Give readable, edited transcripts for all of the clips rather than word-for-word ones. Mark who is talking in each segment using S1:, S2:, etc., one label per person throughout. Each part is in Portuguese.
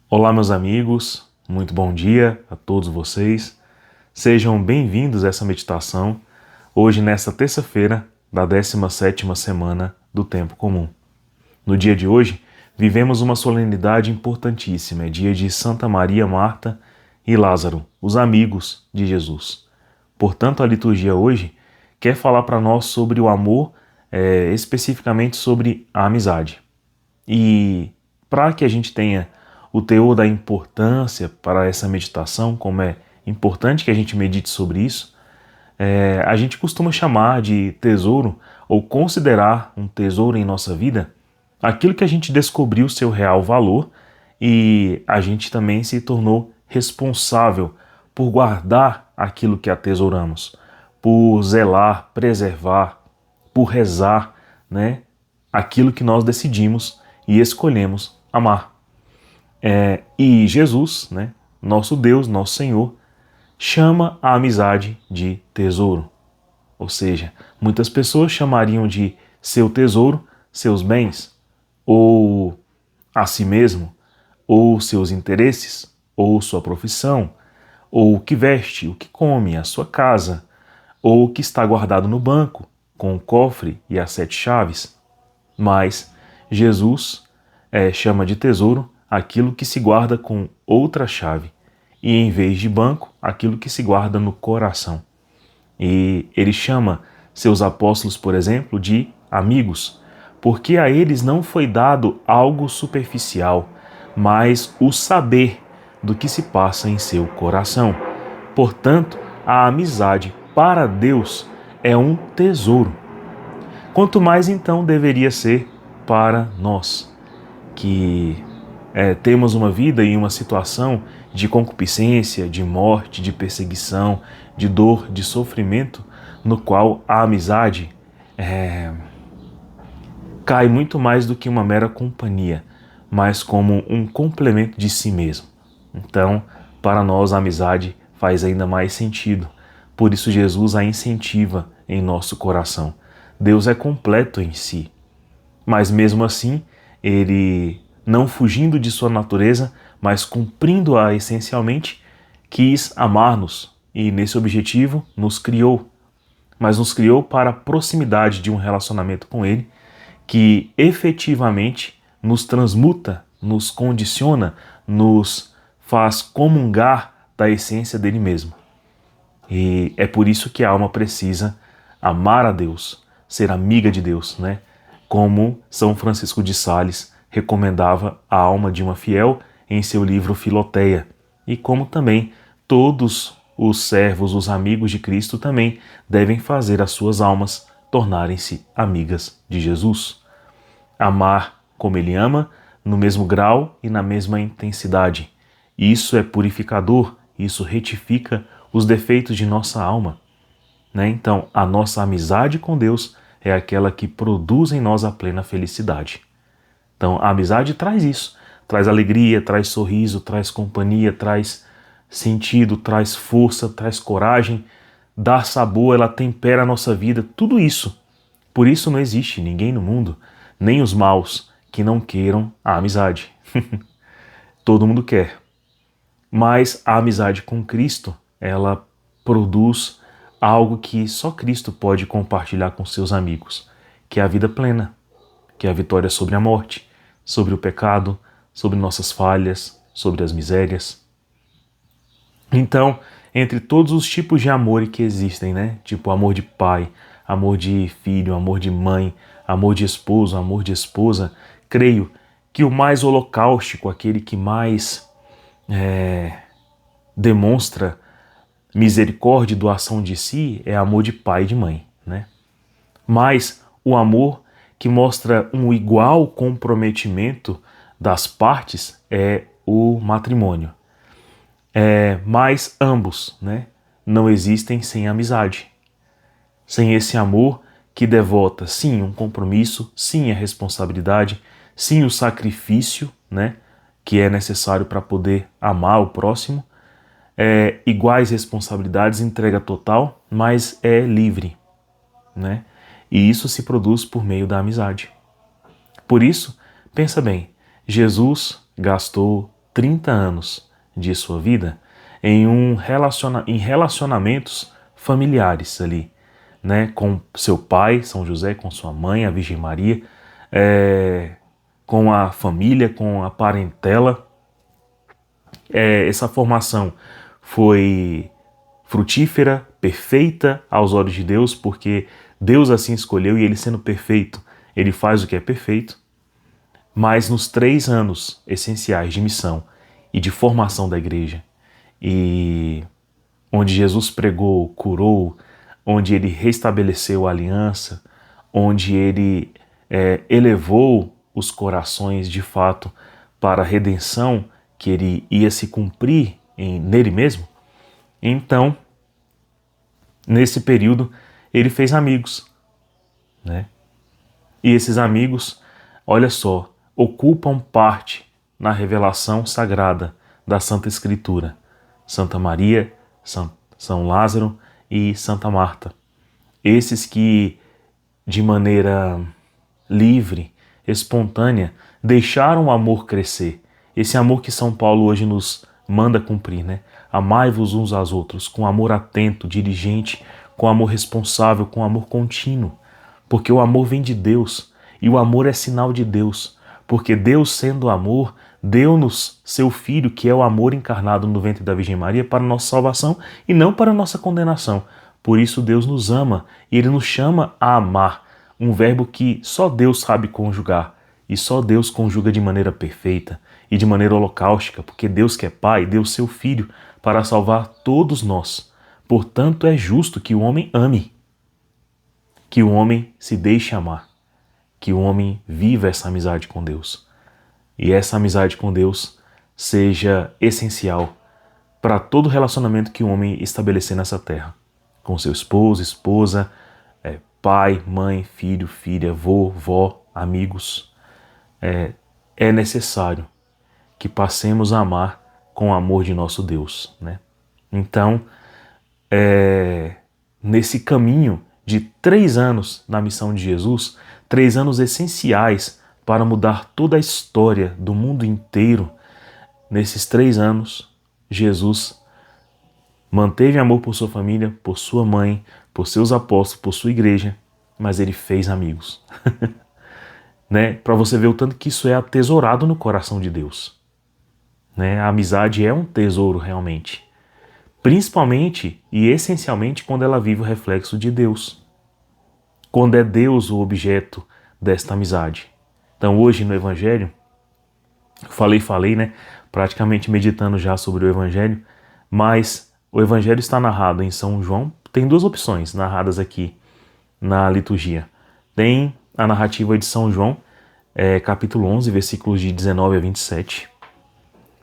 S1: Olá, meus amigos, muito bom dia a todos vocês. Sejam bem-vindos a essa meditação, hoje nesta terça-feira da 17ª semana do Tempo Comum. No dia de hoje, vivemos uma solenidade importantíssima, é dia de Santa Maria, Marta e Lázaro, os amigos de Jesus. Portanto, a liturgia hoje quer falar para nós sobre o amor, especificamente sobre a amizade. E para que a gente tenha o teor da importância para essa meditação, como é importante que a gente medite sobre isso, a gente costuma chamar de tesouro ou considerar um tesouro em nossa vida aquilo que a gente descobriu seu real valor e a gente também se tornou responsável por guardar aquilo que atesouramos, por zelar, preservar, por rezar, né, aquilo que nós decidimos e escolhemos amar. E Jesus, né, nosso Deus, nosso Senhor, chama a amizade de tesouro. Ou seja, muitas pessoas chamariam de seu tesouro seus bens, ou a si mesmo, ou seus interesses, ou sua profissão, ou o que veste, o que come, a sua casa, ou o que está guardado no banco, com o cofre e as 7 chaves. Mas Jesus chama de tesouro aquilo que se guarda com outra chave, e em vez de banco, aquilo que se guarda no coração. E ele chama seus apóstolos, por exemplo, de amigos, porque a eles não foi dado algo superficial, mas o saber do que se passa em seu coração. Portanto, a amizade para Deus é um tesouro. Quanto mais então deveria ser para nós, que temos uma vida e uma situação de concupiscência, de morte, de perseguição, de dor, de sofrimento, no qual a amizade cai muito mais do que uma mera companhia, mas como um complemento de si mesmo. Então, para nós, a amizade faz ainda mais sentido. Por isso, Jesus a incentiva em nosso coração. Deus é completo em si, mas mesmo assim, ele, não fugindo de sua natureza, mas cumprindo-a essencialmente, quis amar-nos e, nesse objetivo, nos criou. Mas nos criou para a proximidade de um relacionamento com Ele que efetivamente nos transmuta, nos condiciona, nos faz comungar da essência dele mesmo. E é por isso que a alma precisa amar a Deus, ser amiga de Deus, né? Como São Francisco de Sales recomendava a alma de uma fiel em seu livro Filoteia, e como também todos os servos, os amigos de Cristo também devem fazer as suas almas tornarem-se amigas de Jesus. Amar como Ele ama, no mesmo grau e na mesma intensidade. Isso é purificador, isso retifica os defeitos de nossa alma, né? Então, a nossa amizade com Deus é aquela que produz em nós a plena felicidade. Então, a amizade traz isso, traz alegria, traz sorriso, traz companhia, traz sentido, traz força, traz coragem, dá sabor, ela tempera a nossa vida, tudo isso. Por isso não existe ninguém no mundo, nem os maus, que não queiram a amizade. Todo mundo quer. Mas a amizade com Cristo, ela produz algo que só Cristo pode compartilhar com seus amigos, que é a vida plena, que é a vitória sobre a morte, sobre o pecado, sobre nossas falhas, sobre as misérias. Então, entre todos os tipos de amor que existem, né? Tipo amor de pai, amor de filho, amor de mãe, amor de esposo, amor de esposa, creio que o mais holocaustico, aquele que mais demonstra misericórdia e doação de si, é amor de pai e de mãe, né? Mas o amor que mostra um igual comprometimento das partes é o matrimônio. Mas ambos, né, não existem sem amizade. Sem esse amor que devota, sim, um compromisso, sim, a responsabilidade, sim, o sacrifício, né, que é necessário para poder amar o próximo, iguais responsabilidades, entrega total, mas é livre, né? E isso se produz por meio da amizade. Por isso, pensa bem, Jesus gastou 30 anos de sua vida em relacionamentos familiares ali, né? Com seu pai, São José, com sua mãe, a Virgem Maria, com a família, com a parentela. Essa formação foi frutífera, perfeita aos olhos de Deus, porque Deus assim escolheu e ele sendo perfeito, ele faz o que é perfeito. Mas nos 3 anos essenciais de missão e de formação da igreja, e onde Jesus pregou, curou, onde ele restabeleceu a aliança, onde ele elevou os corações de fato para a redenção que ele ia se cumprir nele mesmo, então, nesse período, ele fez amigos, né? E esses amigos, olha só, ocupam parte na revelação sagrada da Santa Escritura. Santa Maria, São Lázaro e Santa Marta. Esses que, de maneira livre, espontânea, deixaram o amor crescer. Esse amor que São Paulo hoje nos manda cumprir, né? Amai-vos uns aos outros, com amor atento, diligente, com amor responsável, com amor contínuo. Porque o amor vem de Deus, e o amor é sinal de Deus. Porque Deus, sendo amor, deu-nos seu Filho, que é o amor encarnado no ventre da Virgem Maria, para nossa salvação e não para nossa condenação. Por isso Deus nos ama, e Ele nos chama a amar, um verbo que só Deus sabe conjugar, e só Deus conjuga de maneira perfeita e de maneira holocaustica, porque Deus que é Pai deu seu Filho para salvar todos nós. Portanto, é justo que o homem ame, que o homem se deixe amar, que o homem viva essa amizade com Deus. E essa amizade com Deus seja essencial para todo relacionamento que o homem estabelecer nessa terra, com seu esposo, esposa, pai, mãe, filho, filha, avô, vó, amigos. É necessário que passemos a amar com o amor de nosso Deus, né? Então, nesse caminho de 3 anos na missão de Jesus, 3 anos essenciais para mudar toda a história do mundo inteiro, nesses 3 anos, Jesus manteve amor por sua família, por sua mãe, por seus apóstolos, por sua igreja, mas ele fez amigos. Né? Para você ver o tanto que isso é atesourado no coração de Deus. Né? A amizade é um tesouro realmente. Principalmente e essencialmente quando ela vive o reflexo de Deus. Quando é Deus o objeto desta amizade. Então hoje no Evangelho, falei, né? Praticamente meditando já sobre o Evangelho, mas o Evangelho está narrado em São João. Tem 2 opções narradas aqui na liturgia. Tem a narrativa de São João, capítulo 11, versículos de 19 a 27,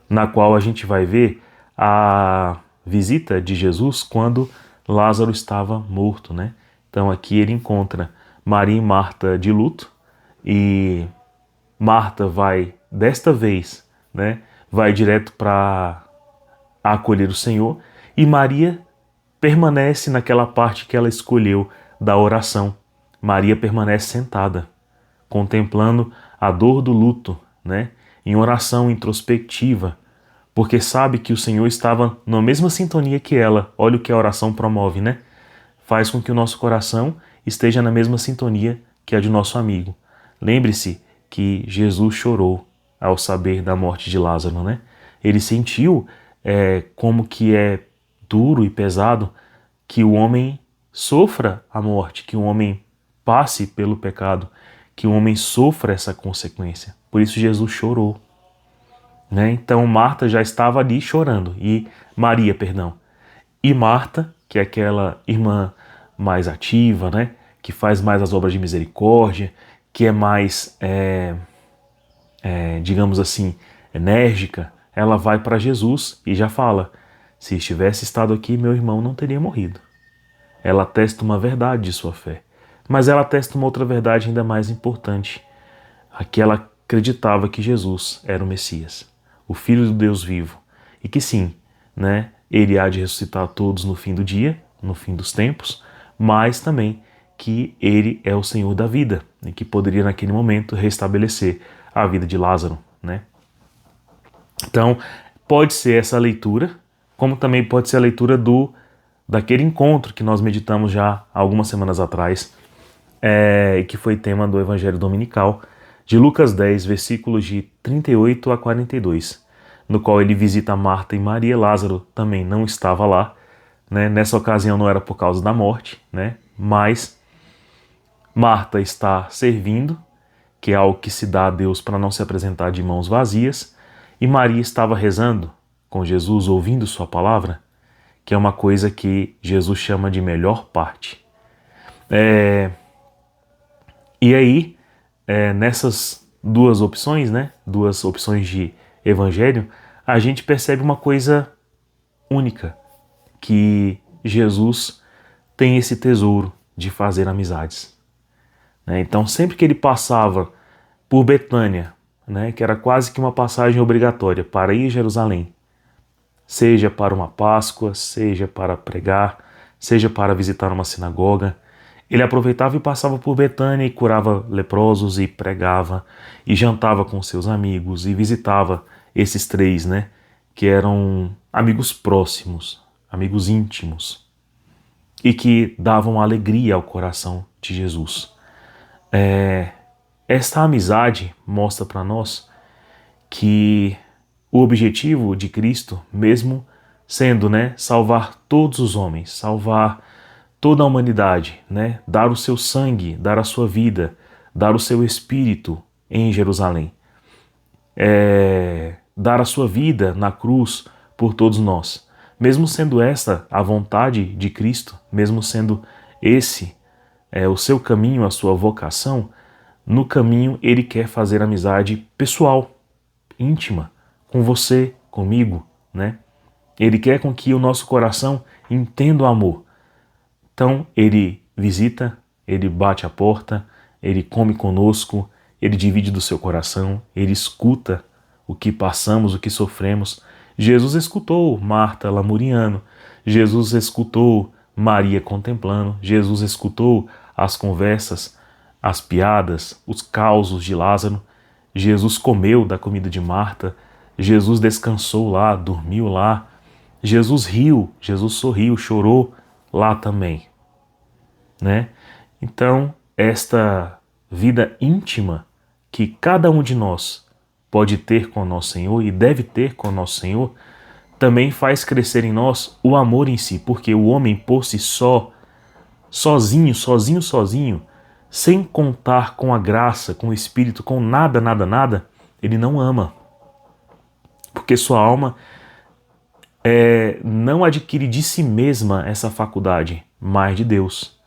S1: na qual a gente vai ver a visita de Jesus quando Lázaro estava morto, né? Então aqui ele encontra Maria e Marta de luto, e Marta vai, desta vez, né, vai direto para acolher o Senhor, e Maria permanece naquela parte que ela escolheu da oração. Maria permanece sentada, contemplando a dor do luto, né, em oração introspectiva, porque sabe que o Senhor estava na mesma sintonia que ela. Olha o que a oração promove, né? Faz com que o nosso coração esteja na mesma sintonia que a de nosso amigo. Lembre-se que Jesus chorou ao saber da morte de Lázaro, né? Ele sentiu como que é duro e pesado que o homem sofra a morte, que o homem passe pelo pecado, que o homem sofra essa consequência. Por isso Jesus chorou. Né? Então Marta já estava ali chorando, Maria, e Marta, que é aquela irmã mais ativa, né? Que faz mais as obras de misericórdia, que é mais, digamos assim, enérgica, ela vai para Jesus e já fala: se estivesse estado aqui, meu irmão não teria morrido. Ela atesta uma verdade de sua fé, mas ela atesta uma outra verdade ainda mais importante, aqui ela acreditava que Jesus era o Messias, o Filho do Deus vivo, e que sim, né, ele há de ressuscitar todos no fim do dia, no fim dos tempos, mas também que ele é o Senhor da vida e que poderia naquele momento restabelecer a vida de Lázaro, né? Então, pode ser essa leitura, como também pode ser a leitura daquele encontro que nós meditamos já há algumas semanas atrás, que foi tema do Evangelho Dominical, de Lucas 10, versículos de 38 a 42, no qual ele visita Marta e Maria. Lázaro também não estava lá, né? Nessa ocasião não era por causa da morte, né? Mas Marta está servindo, que é algo que se dá a Deus para não se apresentar de mãos vazias, e Maria estava rezando com Jesus, ouvindo sua palavra, que é uma coisa que Jesus chama de melhor parte. E aí, nessas duas opções, né, duas opções de evangelho, a gente percebe uma coisa única, que Jesus tem esse tesouro de fazer amizades. Então, sempre que ele passava por Betânia, que era quase que uma passagem obrigatória para ir a Jerusalém, seja para uma Páscoa, seja para pregar, seja para visitar uma sinagoga, ele aproveitava e passava por Betânia e curava leprosos e pregava e jantava com seus amigos e visitava esses três, que eram amigos próximos, amigos íntimos e que davam alegria ao coração de Jesus. Esta amizade mostra para nós que o objetivo de Cristo, mesmo sendo salvar todos os homens, salvar toda a humanidade, dar o seu sangue, dar a sua vida, dar o seu espírito em Jerusalém, dar a sua vida na cruz por todos nós. Mesmo sendo esta a vontade de Cristo, mesmo sendo esse o seu caminho, a sua vocação, no caminho ele quer fazer amizade pessoal, íntima, com você, comigo, Ele quer com que o nosso coração entenda o amor. Então ele visita, ele bate a porta, ele come conosco, ele divide do seu coração, ele escuta o que passamos, o que sofremos. Jesus escutou Marta lamuriando, Jesus escutou Maria contemplando, Jesus escutou as conversas, as piadas, os causos de Lázaro. Jesus comeu da comida de Marta, Jesus descansou lá, dormiu lá, Jesus riu, Jesus sorriu, chorou lá também, Então, esta vida íntima que cada um de nós pode ter com o nosso Senhor e deve ter com o nosso Senhor, também faz crescer em nós o amor em si, porque o homem por si só, sozinho, sem contar com a graça, com o Espírito, com nada, ele não ama. Porque sua alma não adquire de si mesma essa faculdade, mas de Deus.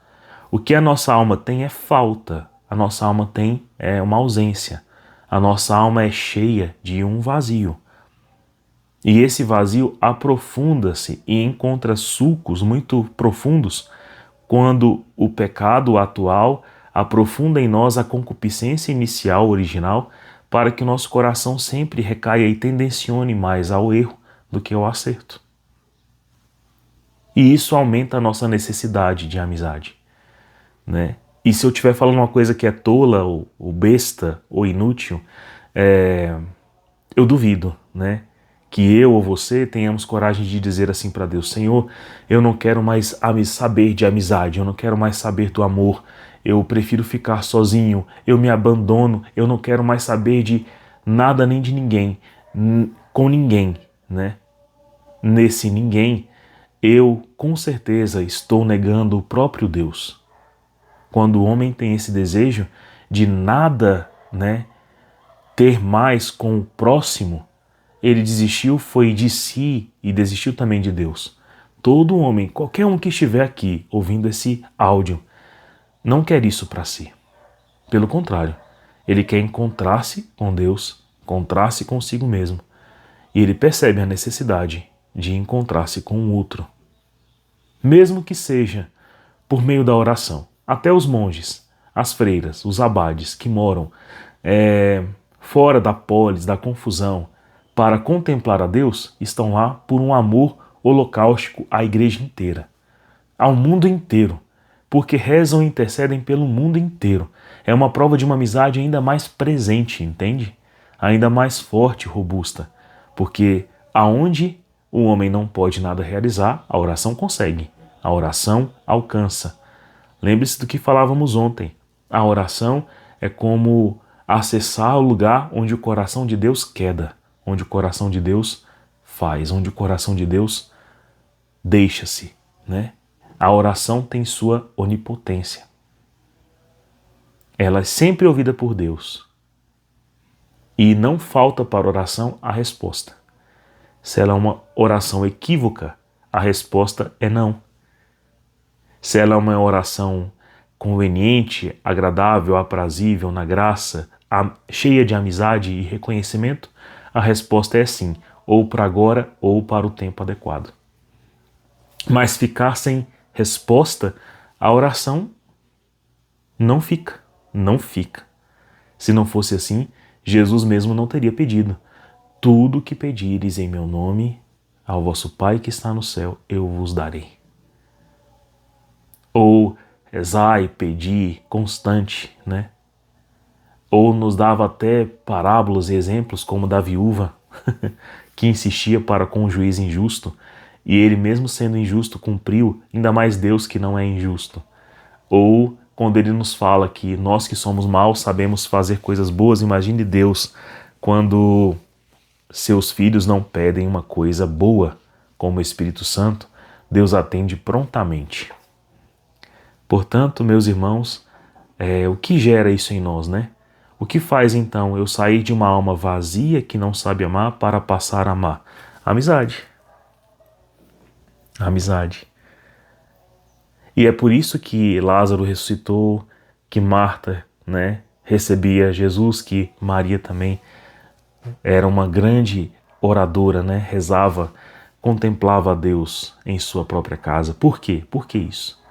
S1: O que a nossa alma tem é falta, a nossa alma tem uma ausência, a nossa alma é cheia de um vazio. E esse vazio aprofunda-se e encontra sulcos muito profundos quando o pecado atual aprofunda em nós a concupiscência inicial, original, para que o nosso coração sempre recaia e tendencione mais ao erro do que ao acerto. E isso aumenta a nossa necessidade de amizade, E se eu estiver falando uma coisa que é tola, ou besta, ou inútil, eu duvido, que eu ou você tenhamos coragem de dizer assim para Deus: Senhor, eu não quero mais saber de amizade, eu não quero mais saber do amor, eu prefiro ficar sozinho, eu me abandono, eu não quero mais saber de nada nem de ninguém, com ninguém, Nesse ninguém, eu com certeza estou negando o próprio Deus. Quando o homem tem esse desejo de nada, ter mais com o próximo, ele desistiu foi de si e desistiu também de Deus. Todo homem, qualquer um que estiver aqui ouvindo esse áudio, não quer isso para si. Pelo contrário, ele quer encontrar-se com Deus, encontrar-se consigo mesmo. E ele percebe a necessidade de encontrar-se com o outro. Mesmo que seja por meio da oração. Até os monges, as freiras, os abades que moram fora da polis, da confusão, para contemplar a Deus, estão lá por um amor holocaustico à igreja inteira, ao mundo inteiro, porque rezam e intercedem pelo mundo inteiro. É uma prova de uma amizade ainda mais presente, entende? Ainda mais forte e robusta, Porque aonde o homem não pode nada realizar, a oração consegue. A oração alcança. Lembre-se do que falávamos ontem. A oração é como acessar o lugar onde o coração de Deus queda, onde o coração de Deus faz, onde o coração de Deus deixa-se, né? A oração tem sua onipotência. Ela é sempre ouvida por Deus. E não falta para a oração a resposta. Se ela é uma oração equívoca, a resposta é não. Se ela é uma oração conveniente, agradável, aprazível, na graça, cheia de amizade e reconhecimento, a resposta é sim, ou para agora ou para o tempo adequado. Mas ficar sem resposta, a oração não fica. Se não fosse assim, Jesus mesmo não teria pedido. Tudo que pedires em meu nome, ao vosso Pai que está no céu, eu vos darei. Ou rezai, pedi, constante, né? Ou nos dava até parábolas e exemplos como da viúva, que insistia para com o juiz injusto, e ele mesmo sendo injusto cumpriu, ainda mais Deus que não é injusto. Ou quando ele nos fala que nós que somos maus sabemos fazer coisas boas, imagine Deus quando seus filhos não pedem uma coisa boa, como o Espírito Santo, Deus atende prontamente. Portanto, meus irmãos, o que gera isso em nós, né? O que faz então eu sair de uma alma vazia que não sabe amar para passar a amar? Amizade. Amizade. E é por isso que Lázaro ressuscitou, que Marta, né, recebia Jesus, que Maria também era uma grande oradora, né, rezava, contemplava a Deus em sua própria casa. Por quê? Por que isso?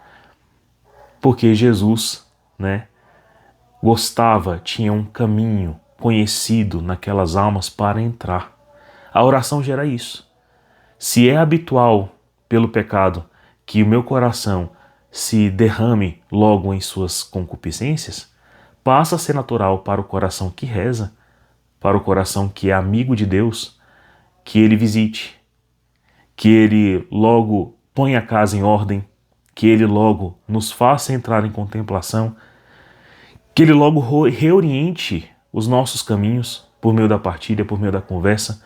S1: Porque Jesus, né, gostava, tinha um caminho conhecido naquelas almas para entrar. A oração gera isso. Se é habitual pelo pecado que o meu coração se derrame logo em suas concupiscências, passa a ser natural para o coração que reza, para o coração que é amigo de Deus, que ele visite, que ele logo ponha a casa em ordem, que ele logo nos faça entrar em contemplação, que ele logo reoriente os nossos caminhos por meio da partilha, por meio da conversa,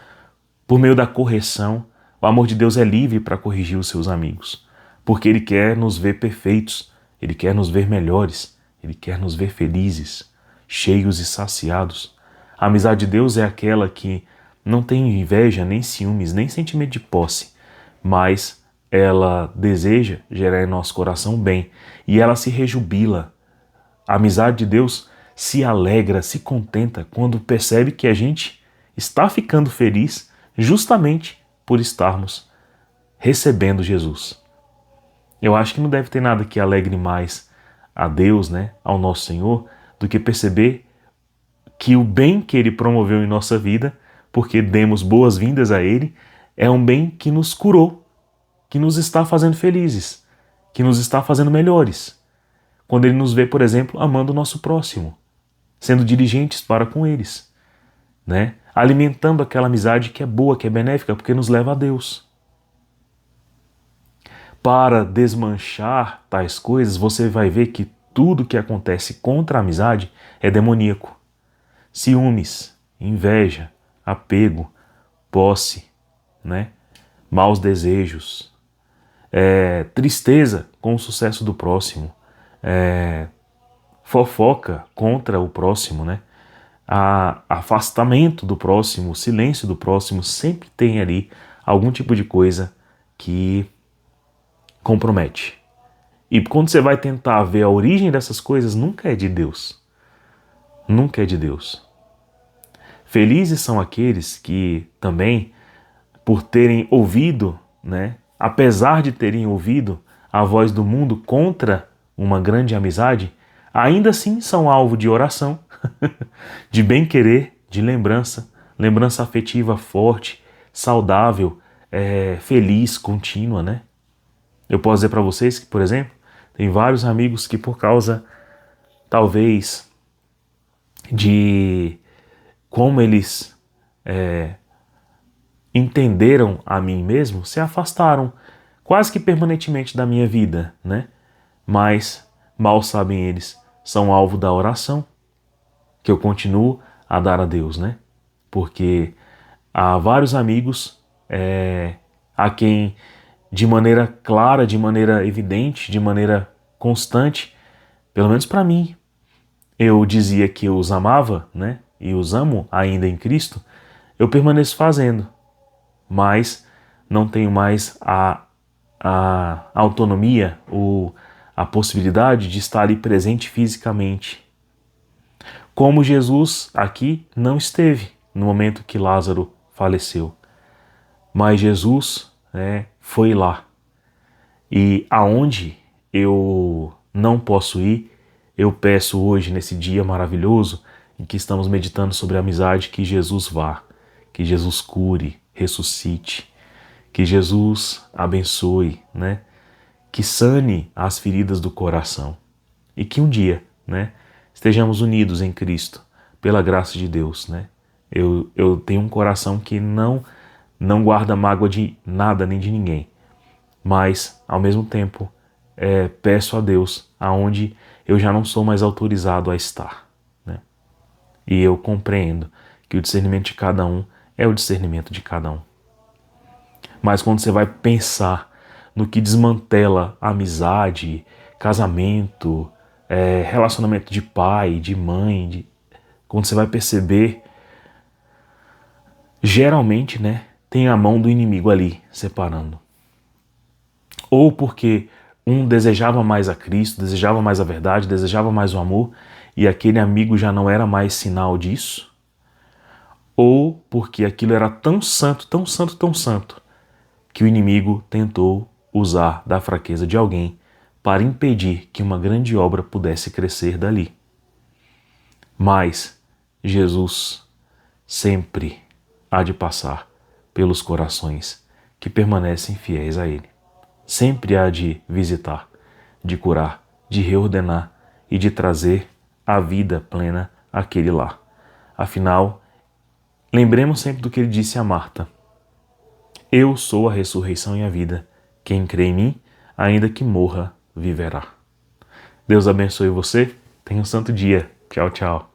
S1: por meio da correção. O amor de Deus é livre para corrigir os seus amigos, porque Ele quer nos ver perfeitos, Ele quer nos ver melhores, Ele quer nos ver felizes, cheios e saciados. A amizade de Deus é aquela que não tem inveja, nem ciúmes, nem sentimento de posse, mas ela deseja gerar em nosso coração bem e ela se rejubila. A amizade de Deus se alegra, se contenta quando percebe que a gente está ficando feliz justamente por estarmos recebendo Jesus. Eu acho que não deve ter nada que alegre mais a Deus, né, ao nosso Senhor, do que perceber que o bem que Ele promoveu em nossa vida, porque demos boas-vindas a Ele, é um bem que nos curou, que nos está fazendo felizes, que nos está fazendo melhores. Quando Ele nos vê, por exemplo, amando o nosso próximo, sendo diligentes para com eles, né? Alimentando aquela amizade que é boa, que é benéfica, porque nos leva a Deus. Para desmanchar tais coisas, você vai ver que tudo que acontece contra a amizade é demoníaco. Ciúmes, inveja, apego, posse, né? Maus desejos, tristeza com o sucesso do próximo, fofoca contra o próximo, né? Afastamento do próximo, silêncio do próximo, sempre tem ali algum tipo de coisa que compromete. E quando você vai tentar ver a origem dessas coisas, nunca é de Deus. Nunca é de Deus. Felizes são aqueles que também, por terem ouvido, né, apesar de terem ouvido a voz do mundo contra uma grande amizade, ainda assim são alvo de oração, de bem-querer, de lembrança afetiva forte, saudável, feliz, contínua, né? Eu posso dizer para vocês que, por exemplo, tem vários amigos que por causa, talvez, de como eles entenderam a mim mesmo se afastaram quase que permanentemente da minha vida, né? Mas mal sabem eles, são alvo da oração que eu continuo a dar a Deus, né? Porque há vários amigos a quem de maneira clara, de maneira evidente, de maneira constante, pelo menos para mim, eu dizia que eu os amava, né? E os amo ainda em Cristo, eu permaneço fazendo, mas não tenho mais a autonomia ou a possibilidade de estar ali presente fisicamente. Como Jesus aqui não esteve no momento que Lázaro faleceu, mas Jesus foi lá. E aonde eu não posso ir, eu peço hoje, nesse dia maravilhoso, em que estamos meditando sobre a amizade, que Jesus vá, que Jesus cure, ressuscite, que Jesus abençoe, né? Que sane as feridas do coração. E que um dia, né, estejamos unidos em Cristo, pela graça de Deus, né? Eu tenho um coração que não guarda mágoa de nada nem de ninguém, mas, ao mesmo tempo, peço a Deus aonde eu já não sou mais autorizado a estar, né? E eu compreendo que o discernimento de cada um é o discernimento de cada um. Mas quando você vai pensar no que desmantela amizade, casamento, relacionamento de pai, de mãe, quando você vai perceber, geralmente, né, tem a mão do inimigo ali separando. Ou porque um desejava mais a Cristo, desejava mais a verdade, desejava mais o amor, e aquele amigo já não era mais sinal disso, ou porque aquilo era tão santo, tão santo, tão santo, que o inimigo tentou usar da fraqueza de alguém para impedir que uma grande obra pudesse crescer dali. Mas Jesus sempre há de passar pelos corações que permanecem fiéis a Ele. Sempre há de visitar, de curar, de reordenar e de trazer a vida plena àquele lar. Afinal, lembremos sempre do que ele disse a Marta: eu sou a ressurreição e a vida. Quem crê em mim, ainda que morra, viverá. Deus abençoe você. Tenha um santo dia. Tchau, tchau.